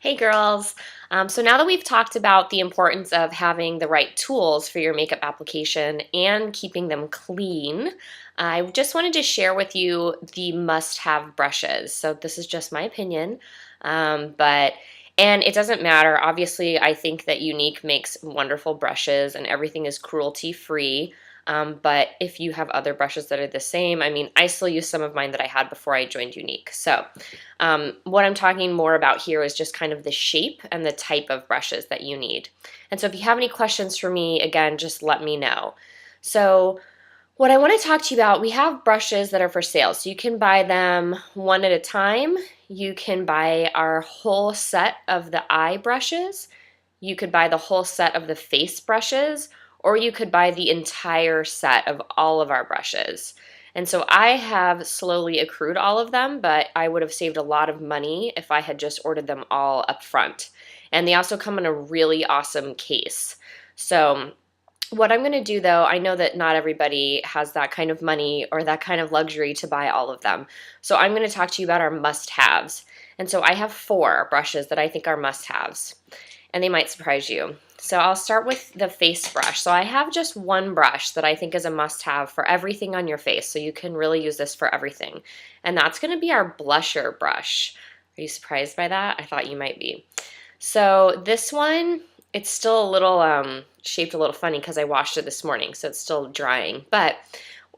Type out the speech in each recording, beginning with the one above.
Hey girls. So now that we've talked about the importance of having the right tools for your makeup application and keeping them clean, I just wanted to share with you the must-have brushes. So this is just my opinion, and it doesn't matter. Obviously, I think that Unique makes wonderful brushes and everything is cruelty-free. But if you have other brushes that are the same, I mean, I still use some of mine that I had before I joined Unique. So what I'm talking more about here is just kind of the shape and the type of brushes that you need. And so if you have any questions for me, again, just let me know. So what I want to talk to you about, we have brushes that are for sale. So you can buy them one at a time. You can buy our whole set of the eye brushes. You could buy the whole set of the face brushes, or you could buy the entire set of all of our brushes. And so I have slowly accrued all of them, but I would have saved a lot of money if I had just ordered them all up front. And they also come in a really awesome case. So what I'm going to do though, I know that not everybody has that kind of money or that kind of luxury to buy all of them. So I'm going to talk to you about our must-haves. And so I have 4 brushes that I think are must-haves, and they might surprise you. So I'll start with the face brush. So I have just one brush that I think is a must-have for everything on your face. So you can really use this for everything. And that's going to be our blusher brush. Are you surprised by that? I thought you might be. So this one, it's still a little shaped a little funny because I washed it this morning, so it's still drying. But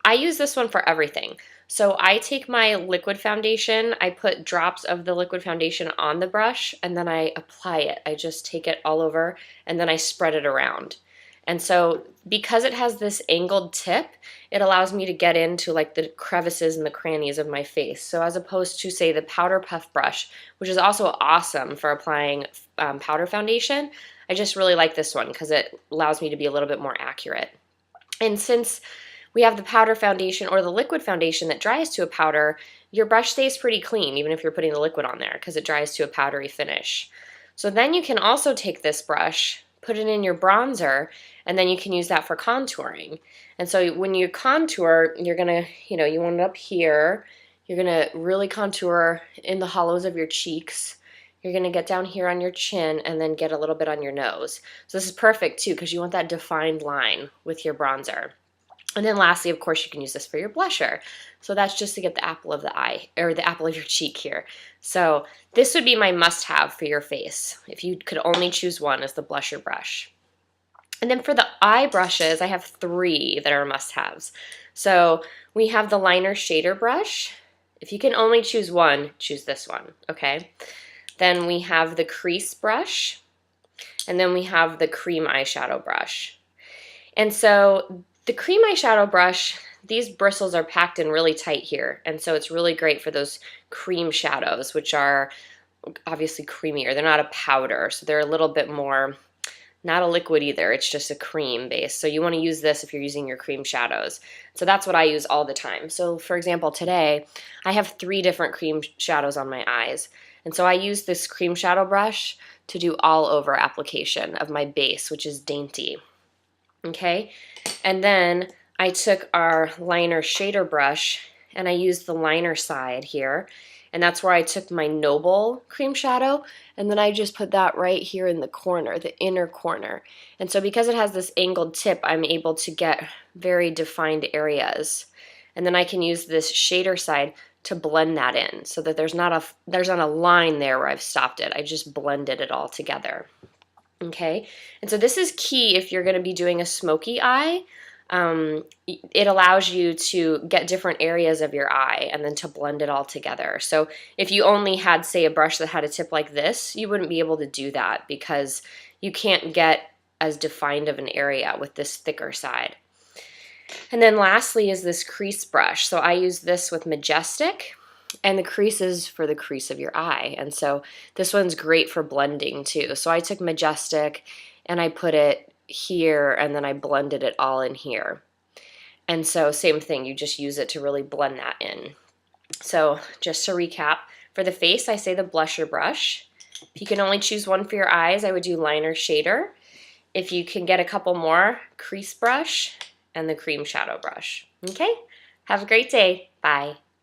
I use this one for everything. So I take my liquid foundation, I put drops of the liquid foundation on the brush, and then I apply it. I just take it all over, and then I spread it around. And so because it has this angled tip, it allows me to get into like the crevices and the crannies of my face. So as opposed to, say, the powder puff brush, which is also awesome for applying powder foundation, I just really like this one because it allows me to be a little bit more accurate. And since we have the powder foundation or the liquid foundation that dries to a powder, your brush stays pretty clean even if you're putting the liquid on there because it dries to a powdery finish. So then you can also take this brush, put it in your bronzer, and then you can use that for contouring. And so when you contour, you're gonna, you want it up here. You're gonna really contour in the hollows of your cheeks. You're gonna get down here on your chin and then get a little bit on your nose. So this is perfect too because you want that defined line with your bronzer. And then lastly, of course, you can use this for your blusher. So that's just to get the apple of the eye, or the apple of your cheek here. So this would be my must-have for your face, if you could only choose one, as the blusher brush. And then for the eye brushes, I have 3 that are must-haves. So we have the liner shader brush. If you can only choose one, choose this one, okay? Then we have the crease brush, and then we have the cream eyeshadow brush. And so the cream eyeshadow brush, these bristles are packed in really tight here, and so it's really great for those cream shadows, which are obviously creamier. They're not a powder, so they're a little bit more, not a liquid either, it's just a cream base. So you want to use this if you're using your cream shadows. So that's what I use all the time. So for example, today I have 3 different cream shadows on my eyes, and so I use this cream shadow brush to do all over application of my base, which is dainty. Okay, and then I took our liner shader brush and I used the liner side here, and that's where I took my Noble cream shadow, and then I just put that right here in the corner, the inner corner. And so because it has this angled tip, I'm able to get very defined areas. And then I can use this shader side to blend that in so that there's not a line there where I've stopped it. I just blended it all together. Okay, and so this is key if you're going to be doing a smoky eye. It allows you to get different areas of your eye and then to blend it all together. So if you only had, say, a brush that had a tip like this, you wouldn't be able to do that because you can't get as defined of an area with this thicker side. And then lastly is this crease brush. So I use this with Majestic, and the crease is for the crease of your eye. And so this one's great for blending too. So I took Majestic and I put it here, and then I blended it all in here. And so same thing, you just use it to really blend that in. So just to recap, for the face, I say the blusher brush. If you can only choose one for your eyes, I would do liner shader. If you can get a couple more, crease brush and the cream shadow brush. Okay, have a great day. Bye.